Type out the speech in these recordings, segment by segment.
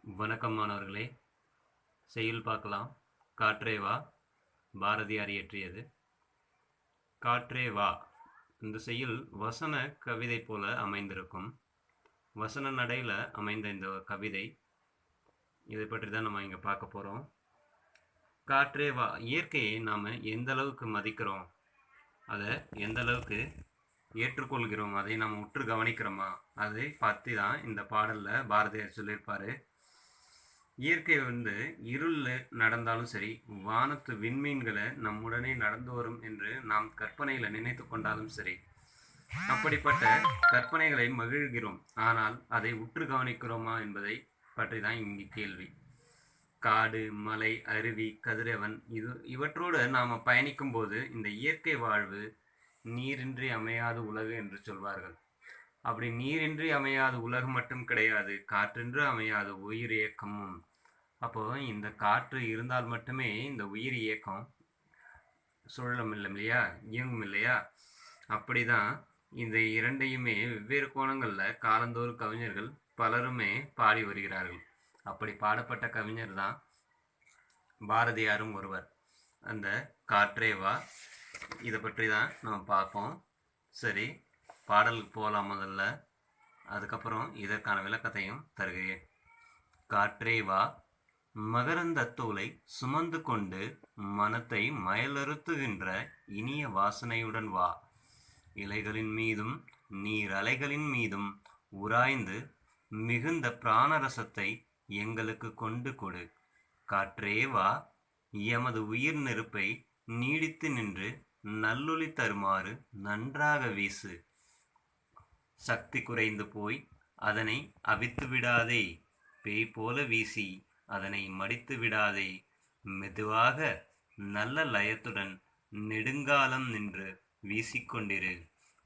வணக்கம் மாணவர்களே. செய்யுள் பார்க்கலாம். காற்றே வா, பாரதியார் இயற்றியது. காற்றே வா. இந்த செய்யுள் வசன கவிதை போல அமைந்திருக்கும். வசன நடையில் அமைந்த இந்த கவிதை, இதை பற்றி தான் நம்ம இங்கே பார்க்க போகிறோம். காற்றே வா. இயற்கையை நாம் எந்த அளவுக்கு மதிக்கிறோம், அதை எந்த அளவுக்கு ஏற்றுக்கொள்கிறோம், அதை நாம் உற்று கவனிக்கிறோமா, அதை பற்றி தான் இந்த பாடலில் பாரதியார் சொல்லியிருப்பார். இயற்கை இருளில் நடந்தாலும் சரி, வானத்து விண்மீன்களை நம்முடனே நடந்து வரும் என்று நாம் கற்பனையில் நினைத்து கொண்டாலும் சரி, அப்படிப்பட்ட கற்பனைகளை மகிழ்கிறோம். ஆனால் அதை உற்று கவனிக்கிறோமா என்பதை பற்றி தான் இங்கு கேள்வி. காடு, மலை, அருவி, கதிரவன் இவற்றோடு நாம் பயணிக்கும் போது இந்த இயற்கை வாழ்வு நீரின்றி அமையாத உலகு என்று சொல்வார்கள். அப்படி நீரின்றி அமையாத உலகம் மட்டும் கிடையாது, காற்றின்றி அமையாத உயிர் இயக்கமும். அப்போ இந்த காற்று இருந்தால் மட்டுமே இந்த உயிர் இயக்கம் சுழலும் இல்லையா, இயங்கும் இல்லையா? அப்படிதான் இந்த இரண்டையுமே வெவ்வேறு கோணங்களில் காலந்தோறும் கவிஞர்கள் பலருமே பாடி வருகிறார்கள். அப்படி பாடப்பட்ட கவிஞர் தான் பாரதியாரும் ஒருவர். அந்த காற்றே வா, இதை பற்றி தான் நம்ம பார்ப்போம். சரி, பாடலுக்கு போகலாம் முதல்ல, அதுக்கப்புறம் இதற்கான விளக்கத்தையும் தருகிறேன். காற்றே வா, மகரந்த தோலை சுமந்து கொண்டு மனத்தை மயலறுத்துகின்ற இனிய வாசனையுடன் வா. இலைகளின் மீதும் நீர் அலைகளின் மீதும் உராய்ந்து மிகுந்த பிராணரசத்தை எங்களுக்கு கொண்டு கொடு. காற்றே வா, எமது உயிர் நெருப்பை நீடித்து நின்று நல்லொளி தருமாறு நன்றாக வீசு. சக்தி குறைந்து போய் அதனை அவித்து விடாதே, பேய் போல வீசி அதனை மடித்து விடாதே. மெதுவாக நல்ல லயத்துடன் நெடுங்காலம் நின்று வீசிக்கொண்டிரு.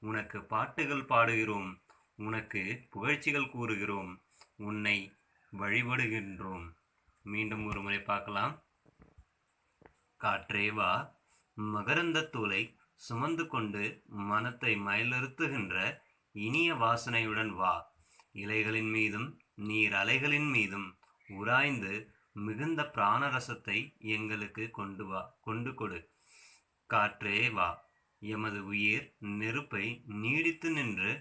உனக்கு பாட்டுகள் பாடுகிறோம், உனக்கு புகழ்ச்சிகள் கூறுகிறோம், உன்னை வழிபடுகின்றோம். மீண்டும் ஒரு முறை பார்க்கலாம். காற்றே வா, மகரந்த தூளை சுமந்து கொண்டு மனத்தை மயலறுத்துகின்ற இனிய வாசனையுடன் வா. இலைகளின் மீதும் நீர் அலைகளின் மீதும் உராய்ந்து மிகுந்த பிராணரசத்தை எங்களுக்கு கொண்டு கொடு. காற்றே வா, எமது உயிர் நெருப்பை நீடித்து நின்று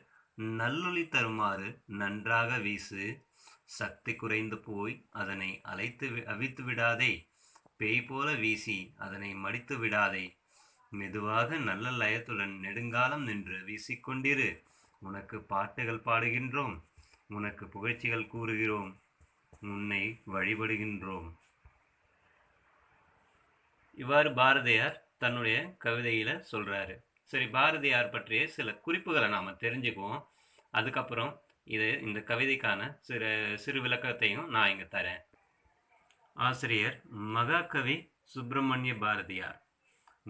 நல்லொளி தருமாறு நன்றாக வீசு. சக்தி குறைந்து போய் அதனை அவித்து விடாதே, பேய் போல வீசி அதனை மடித்து விடாதே. மெதுவாக நல்ல லயத்துடன் நெடுங்காலம் நின்று வீசிக்கொண்டிரு. உனக்கு பாட்டுகள் பாடுகின்றோம், உனக்கு புகழ்ச்சிகள் கூறுகிறோம், உன்னை வழிபடுகின்றோம். இவ்வாறு பாரதியார் தன்னுடைய கவிதையில சொல்றாரு. சரி, பாரதியார் பற்றிய சில குறிப்புகளை நாம தெரிஞ்சுக்குவோம். அதுக்கப்புறம் இந்த கவிதைக்கான சிறு விளக்கத்தையும் நான் இங்க தரேன். ஆசிரியர் மகாகவி சுப்பிரமணிய பாரதியார்.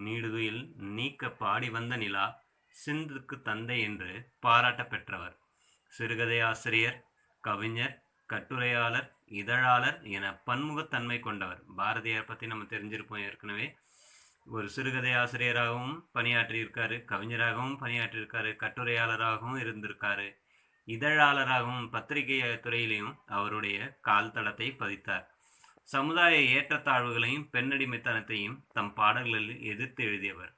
நீடுதுயில் நீக்க பாடி வந்த நிலா, சிந்துக்கு தந்தை என்று பாராட்ட பெற்றவர். சிறுகதை ஆசிரியர், கவிஞர், கட்டுரையாளர், இதழாளர் என பன்முகத்தன்மை கொண்டவர். பாரதியார் பற்றி நம்ம தெரிஞ்சிருப்போம் ஏற்கனவே. ஒரு சிறுகதை ஆசிரியராகவும் பணியாற்றியிருக்காரு, கவிஞராகவும் பணியாற்றியிருக்காரு, கட்டுரையாளராகவும் இருந்திருக்காரு, இதழாளராகவும் பத்திரிகை துறையிலையும் அவருடைய கால் தடத்தை பதித்தார். சமுதாய ஏற்றத்தாழ்வுகளையும் பெண்ணடிமைத்தனத்தையும் தம் பாடல்களில் எதிர்த்து எழுதியவர்.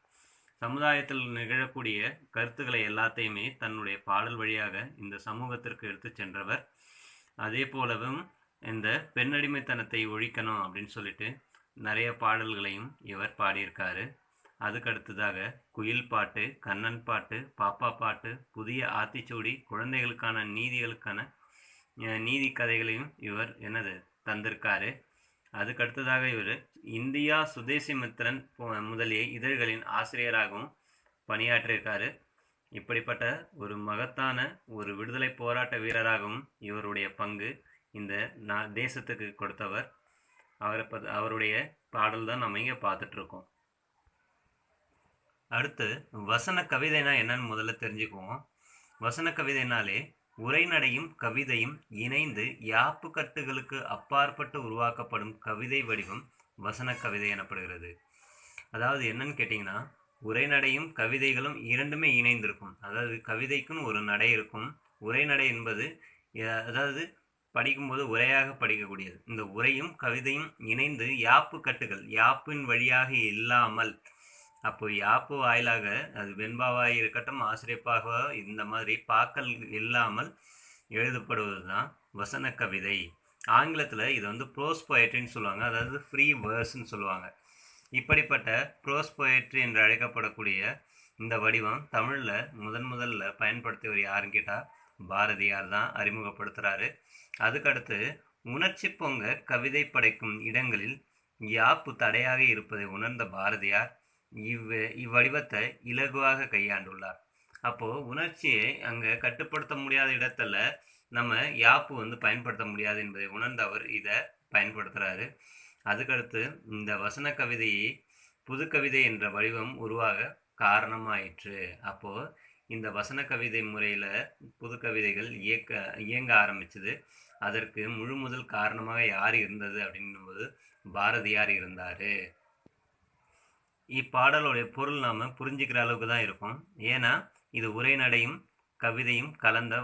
சமுதாயத்தில் நிகழக்கூடிய கருத்துக்களை எல்லாத்தையுமே தன்னுடைய பாடல் வழியாக இந்த சமூகத்திற்கு எடுத்து சென்றவர். அதே போலவும் இந்த பெண்ணடிமைத்தனத்தை ஒழிக்கணும் அப்படின்னு சொல்லிட்டு நிறைய பாடல்களையும் இவர் பாடியிருக்காரு. அதுக்கு அடுத்ததாக குயில் பாட்டு, கண்ணன் பாட்டு, பாப்பா பாட்டு, புதிய ஆத்திச்சூடி, குழந்தைகளுக்கான நீதி கதைகளையும் இவர் தந்திருக்காரு. அதுக்கு அடுத்ததாக இவர் இந்தியா சுதேசிமித்திரன் முதலிய இதழ்களின் ஆசிரியராகவும் பணியாற்றியிருக்காரு. இப்படிப்பட்ட ஒரு மகத்தான ஒரு விடுதலை போராட்ட வீரராகவும் இவருடைய பங்கு இந்த தேசத்துக்கு கொடுத்தவர். அவருடைய பாடல் தான் நம்ம இங்கே பார்த்துட்ருக்கோம். அடுத்து வசன கவிதைனா என்னன்னு முதல்ல தெரிஞ்சுக்குவோம். வசன கவிதைனாலே உரைநடையும் கவிதையும் இணைந்து யாப்பு கட்டுகளுக்கு அப்பாற்பட்டு உருவாக்கப்படும் கவிதை வடிவம் வசன கவிதை எனப்படுகிறது. அதாவது என்னன்னு கேட்டிங்கன்னா, உரைநடையும் கவிதைகளும் இரண்டுமே இணைந்திருக்கும். அதாவது கவிதைக்குன்னு ஒரு நடை இருக்கும். உரைநடை என்பது அதாவது படிக்கும்போது உரையாக படிக்கக்கூடியது. இந்த உரையும் கவிதையும் இணைந்து யாப்பு கட்டுகள், யாப்பின் வழியாக இல்லாமல், அப்போ யாப்பு வாயிலாக அது வெண்பாவாக இருக்கட்டும், ஆசிரியப்பாக இந்த மாதிரி பாக்கள் இல்லாமல் எழுதப்படுவது தான் வசன கவிதை. ஆங்கிலத்தில் இது வந்து ப்ரோஸ் பொயட்ரின்னு சொல்லுவாங்க, அதாவது ஃப்ரீ வேர்ஸ்ன்னு சொல்லுவாங்க. இப்படிப்பட்ட ப்ரோஸ் பொயட்ரி என்று அழைக்கப்படக்கூடிய இந்த வடிவம் தமிழில் முதல்ல பயன்படுத்தியவர் யாருன்னு கேட்டால் பாரதியார் தான் அறிமுகப்படுத்துகிறாரு. அதுக்கடுத்து உணர்ச்சி பொங்க கவிதை படைக்கும் இடங்களில் யாப்பு தடையாக இருப்பதை உணர்ந்த பாரதியார் இவ்வடிவத்தை இலகுவாக கையாண்டுள்ளார். அப்போது உணர்ச்சியை அங்கே கட்டுப்படுத்த முடியாத இடத்துல நம்ம யாப்பு வந்து பயன்படுத்த முடியாது என்பதை உணர்ந்த அவர் இதை பயன்படுத்துகிறாரு. அதுக்கடுத்து இந்த வசன கவிதையை புது கவிதை என்ற வடிவம் உருவாக காரணமாயிற்று. அப்போது இந்த வசன கவிதை முறையில் புது கவிதைகள் இயங்க ஆரம்பிச்சது. அதற்கு முழு முதல் காரணமாக யார் இருந்தது அப்படின்னும்போது பாரதியார் இருந்தார். இப்பாடலுடைய பொருள் நாம் புரிஞ்சுக்கிற அளவுக்கு தான் இருக்கும். ஏன்னா இது உரைநடையும் கவிதையும் கலந்த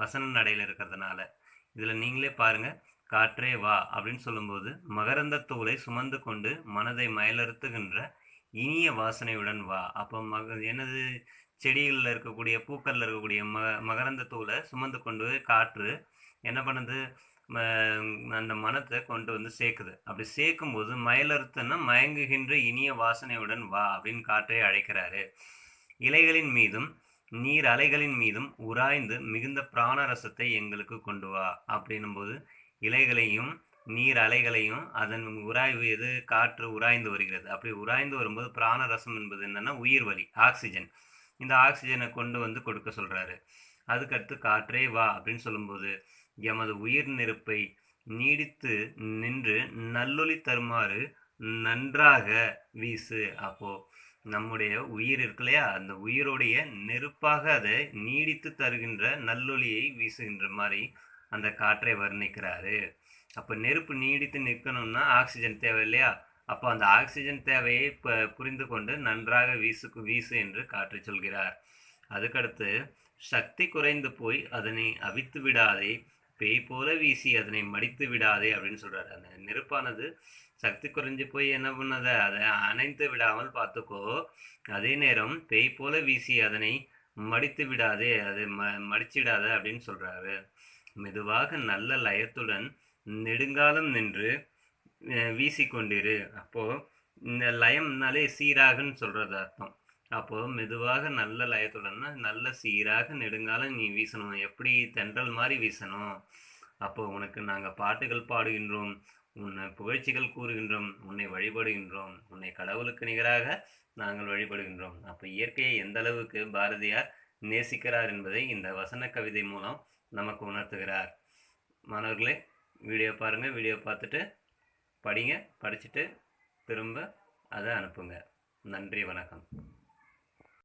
வசன நடையில் இருக்கிறதுனால. இதில் நீங்களே பாருங்கள், காற்றே வா அப்படின்னு சொல்லும்போது மகரந்த தூளை சுமந்து கொண்டு மனதை மயலறுத்துகின்ற இனிய வாசனையுடன் வா. அப்போ என்னது, செடிகளில் இருக்கக்கூடிய பூக்களில் இருக்கக்கூடிய மகரந்த தூளை சுமந்து கொண்டு காற்று என்ன பண்ணுது, அந்த மனத்தை கொண்டு வந்து சேர்க்குது. அப்படி சேர்க்கும்போது மயலறுத்துன்னா மயங்குகின்ற இனிய வாசனையுடன் வா அப்படின்னு காற்றை அழைக்கிறாரு. இலைகளின் மீதும் நீர் அலைகளின் மீதும் உராய்ந்து மிகுந்த பிராணரசத்தை எங்களுக்கு கொண்டு வா அப்படின்னும் போது இலைகளையும் நீர் அலைகளையும் அதன் உராய்வு எது, காற்று உராய்ந்து வருகிறது. அப்படி உராய்ந்து வரும்போது பிராணரசம் என்பது என்னன்னா உயிர் வலி, ஆக்சிஜன். இந்த ஆக்சிஜனை கொண்டு வந்து கொடுக்க சொல்றாரு. அதுக்கடுத்து காற்றே வா அப்படின்னு சொல்லும்போது எமது உயிர் நெருப்பை நீடித்து நின்று நல்லொளி தருமாறு நன்றாக வீசு. அப்போ நம்முடைய உயிர் இருக்கு இல்லையா, அந்த உயிரோடைய நெருப்பாக அதை நீடித்து தருகின்ற நல்லொளியை வீசுகின்ற மாதிரி அந்த காற்றை வர்ணிக்கிறாரு. அப்போ நெருப்பு நீடித்து நிற்கணும்னா ஆக்சிஜன் தேவை இல்லையா, அப்போ அந்த ஆக்சிஜன் தேவையை புரிந்து கொண்டு நன்றாக வீசு என்று காற்றை சொல்கிறார். அதுக்கடுத்து சக்தி குறைந்து போய் அதனை அவித்து விடாதே, பேய் போல வீசி அதனை மடித்து விடாதே அப்படின்னு சொல்றாரு. அந்த நெருப்பானது சக்தி குறைஞ்சு போய் என்ன பண்ணதை அதை அணைத்து விடாமல் பார்த்துக்கோ, அதே நேரம் பேய் போல வீசி அதனை மடித்து விடாதே, அதை மடிச்சிடாத அப்படின்னு சொல்றாரு. மெதுவாக நல்ல லயத்துடன் நெடுங்காலம் நின்று வீசிக்கொண்டிரு. அப்போது இந்த லயம்னாலே சீராகன்னு சொல்கிறது அர்த்தம். அப்போது மெதுவாக நல்ல லயத்துடன்னா நல்ல சீராக நெடுங்காலம் நீ வீசணும். எப்படி தென்றல் மாதிரி வீசணும். அப்போது உனக்கு நாங்கள் பாட்டுகள் பாடுகின்றோம், உன்னை புகழ்ச்சிகள் கூறுகின்றோம், உன்னை வழிபடுகின்றோம், உன்னை கடவுளுக்கு நிகராக நாங்கள் வழிபடுகின்றோம். அப்போ இயற்கையை எந்த அளவுக்கு பாரதியார் நேசிக்கிறார் என்பதை இந்த வசன கவிதை மூலம் நமக்கு உணர்த்துகிறார். மாணவர்களே, வீடியோ பாருங்கள், வீடியோ பார்த்துட்டு படிங்க, படிச்சுட்டு திரும்ப அதை அனுப்புங்க. நன்றி, வணக்கம்.